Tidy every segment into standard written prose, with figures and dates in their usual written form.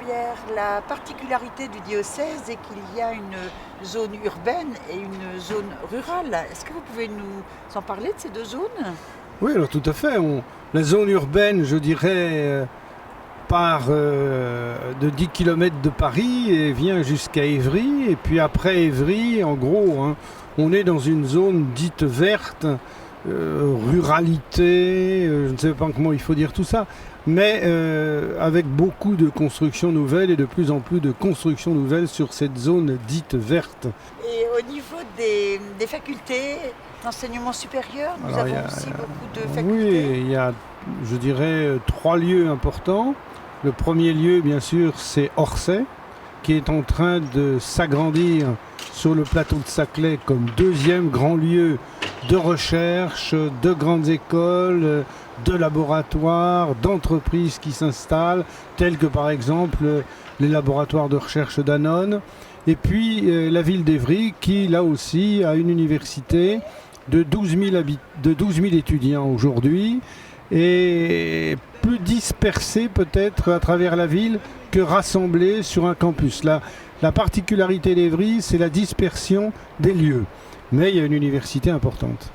Pierre, la particularité du diocèse est qu'il y a une zone urbaine et une zone rurale. Est-ce que vous pouvez nous en parler de ces deux zones? Oui, alors tout à fait. La zone urbaine, je dirais, part de 10 km de Paris et vient jusqu'à Évry. Et puis après Évry, en gros, hein, on est dans une zone dite verte, ruralité, je ne sais pas comment il faut dire tout ça, mais avec beaucoup de constructions nouvelles et de plus en plus de constructions nouvelles sur cette zone dite verte. Et au niveau des facultés d'enseignement supérieur, nous Alors, avons aussi beaucoup de facultés. Oui, il y a, je dirais, 3 lieux importants. Le premier lieu, bien sûr, c'est Orsay, qui est en train de s'agrandir sur le plateau de Saclay comme deuxième grand lieu de recherche, de grandes écoles, de laboratoires, d'entreprises qui s'installent, tels que par exemple les laboratoires de recherche Danone. Et puis la ville d'Évry, qui là aussi a une université de 12 000 étudiants aujourd'hui, et plus dispersés peut-être à travers la ville que rassemblés sur un campus. La particularité d'Évry, c'est la dispersion des lieux. Mais il y a une université importante.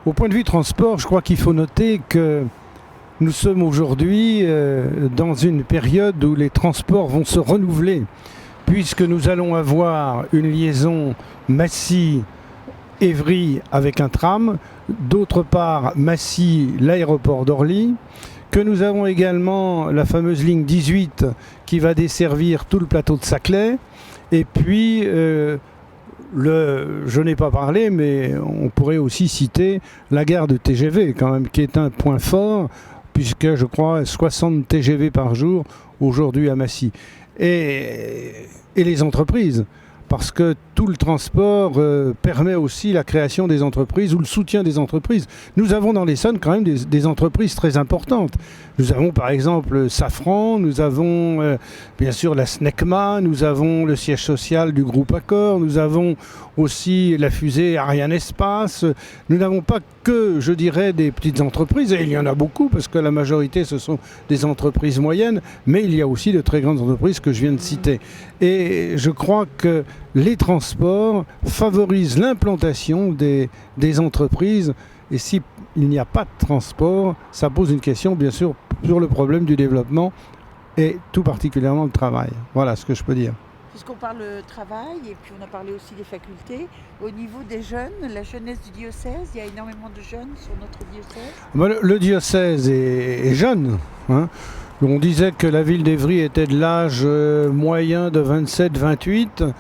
Au point de vue transport, je crois qu'il faut noter que nous sommes aujourd'hui dans une période où les transports vont se renouveler, puisque nous allons avoir une liaison Massy-Évry avec un tram, d'autre part Massy, l'aéroport d'Orly, que nous avons également la fameuse ligne 18 qui va desservir tout le plateau de Saclay, et puis je n'ai pas parlé, mais on pourrait aussi citer la gare de TGV quand même, qui est un point fort, puisque je crois 60 TGV par jour aujourd'hui à Massy. Et les entreprises, parce que tout le transport permet aussi la création des entreprises ou le soutien des entreprises. Nous avons dans l'Essonne quand même des entreprises très importantes. Nous avons par exemple Safran, nous avons bien sûr la SNECMA, nous avons le siège social du groupe Accor, nous avons aussi la fusée Ariane Espace. Nous n'avons pas que, je dirais, des petites entreprises, et il y en a beaucoup parce que la majorité ce sont des entreprises moyennes, mais il y a aussi de très grandes entreprises que je viens de citer. Et je crois que les transports favorisent l'implantation des entreprises, et s'il n'y a pas de transport, ça pose une question bien sûr sur le problème du développement et tout particulièrement le travail. Voilà ce que je peux dire. Puisqu'on parle travail et puis on a parlé aussi des facultés, au niveau des jeunes, la jeunesse du diocèse, il y a énormément de jeunes sur notre diocèse. Le diocèse est jeune, hein. On disait que la ville d'Évry était de l'âge moyen de 27-28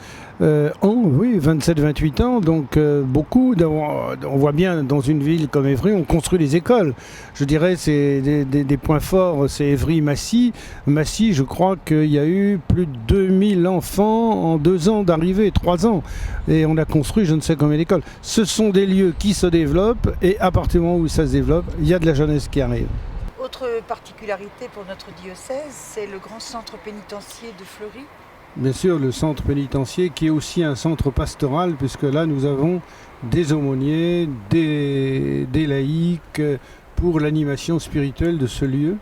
ans, oui, 27-28 ans, donc beaucoup. On voit bien dans une ville comme Évry, on construit des écoles. Je dirais c'est des points forts, c'est Évry-Massy. Massy, je crois qu'il y a eu plus de 2000 enfants en 2 ans d'arrivée, 3 ans. Et on a construit je ne sais combien d'écoles. Ce sont des lieux qui se développent, et à partir du moment où ça se développe, il y a de la jeunesse qui arrive. Autre particularité pour notre diocèse, c'est le grand centre pénitentiaire de Fleury. Bien sûr, le centre pénitentiaire qui est aussi un centre pastoral, puisque là nous avons des aumôniers, des laïcs pour l'animation spirituelle de ce lieu.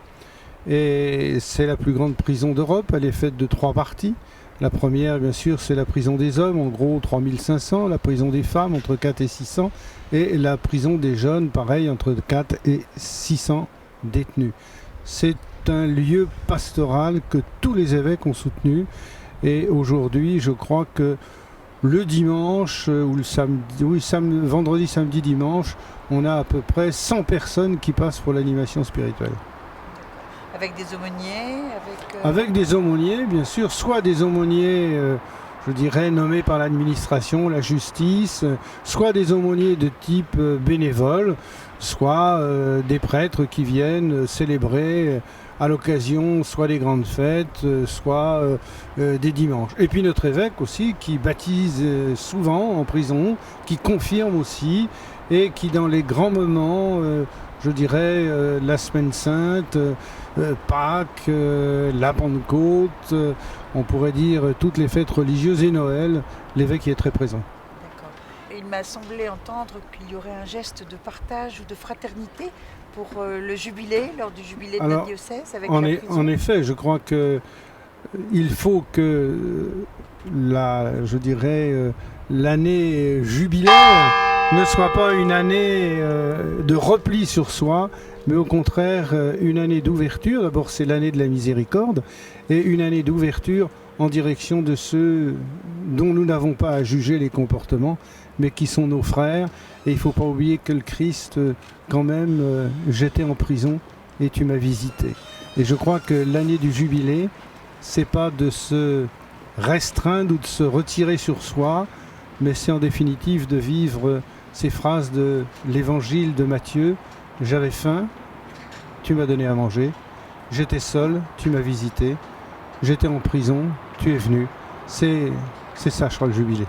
Et c'est la plus grande prison d'Europe, elle est faite de 3 parties. La première, bien sûr, c'est la prison des hommes, en gros 3500, la prison des femmes entre 4 et 600, et la prison des jeunes, pareil, entre 4 et 600 détenus. C'est un lieu pastoral que tous les évêques ont soutenu, et aujourd'hui je crois que le dimanche ou le samedi, vendredi, samedi, dimanche, on a à peu près 100 personnes qui passent pour l'animation spirituelle. Avec des aumôniers Avec des aumôniers, bien sûr, soit des aumôniers je dirais nommés par l'administration, la justice, soit des aumôniers de type bénévole, soit des prêtres qui viennent célébrer à l'occasion soit des grandes fêtes, soit des dimanches. Et puis notre évêque aussi qui baptise souvent en prison, qui confirme aussi, et qui dans les grands moments, je dirais la Semaine Sainte, Pâques, la Pentecôte, on pourrait dire toutes les fêtes religieuses et Noël, l'évêque y est très présent. D'accord. Et il m'a semblé entendre qu'il y aurait un geste de partage ou de fraternité pour le jubilé, lors du jubilé de la diocèse avec la prison. En effet, je crois que il faut que je dirais, l'année jubilaire ne soit pas une année de repli sur soi, mais au contraire une année d'ouverture. D'abord, c'est l'année de la miséricorde, et une année d'ouverture en direction de ceux dont nous n'avons pas à juger les comportements, mais qui sont nos frères. Et il ne faut pas oublier que le Christ, quand même, j'étais en prison et tu m'as visité. Et je crois que l'année du jubilé, c'est pas de se restreindre ou de se retirer sur soi, mais c'est en définitive de vivre ces phrases de l'évangile de Matthieu. J'avais faim, tu m'as donné à manger. J'étais seul, tu m'as visité. J'étais en prison, tu es venu. C'est ça, je crois, le jubilé.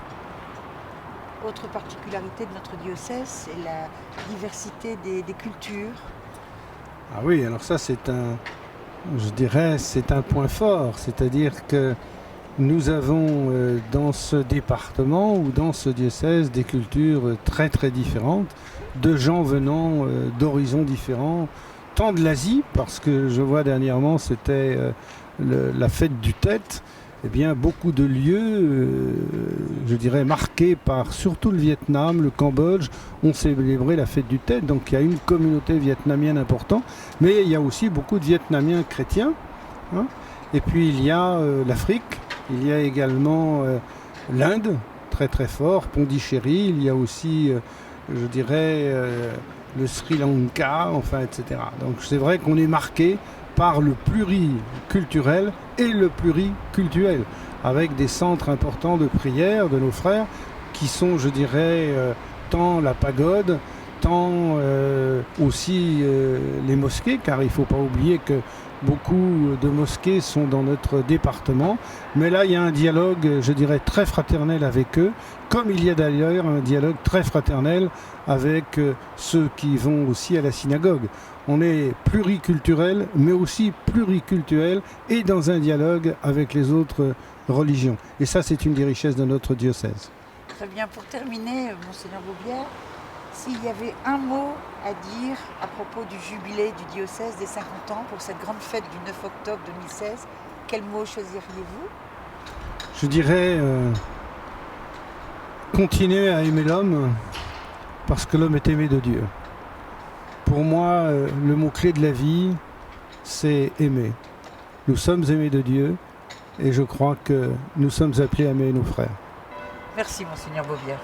Autre particularité de notre diocèse, c'est la diversité des cultures. Ah oui, alors ça c'est je dirais, c'est un point fort. C'est-à-dire que nous avons dans ce département ou dans ce diocèse des cultures très très différentes, de gens venant d'horizons différents, tant de l'Asie, parce que je vois dernièrement c'était la fête du Tet. Eh bien, beaucoup de lieux, je dirais, marqués par surtout le Vietnam, le Cambodge, ont célébré la fête du Tet. Donc il y a une communauté vietnamienne importante, mais il y a aussi beaucoup de Vietnamiens chrétiens. Hein. Et puis il y a l'Afrique, il y a également l'Inde, très très fort, Pondichéry, il y a aussi, je dirais, le Sri Lanka, enfin, etc. Donc c'est vrai qu'on est marqué par le pluriculturel et le pluricultuel, avec des centres importants de prière de nos frères qui sont, je dirais, tant la pagode, tant aussi les mosquées, car il ne faut pas oublier que beaucoup de mosquées sont dans notre département, mais là il y a un dialogue, je dirais, très fraternel avec eux, comme il y a d'ailleurs un dialogue très fraternel avec ceux qui vont aussi à la synagogue. On est pluriculturel, mais aussi pluricultuel et dans un dialogue avec les autres religions. Et ça, c'est une des richesses de notre diocèse. Très bien. Pour terminer, Monseigneur Beaubière, s'il y avait un mot à dire à propos du jubilé du diocèse des 50 ans pour cette grande fête du 9 octobre 2016, quel mot choisiriez-vous? Je dirais continuer à aimer l'homme parce que l'homme est aimé de Dieu. Pour moi, le mot-clé de la vie, c'est aimer. Nous sommes aimés de Dieu et je crois que nous sommes appelés à aimer nos frères. Merci, Monseigneur Beaubière.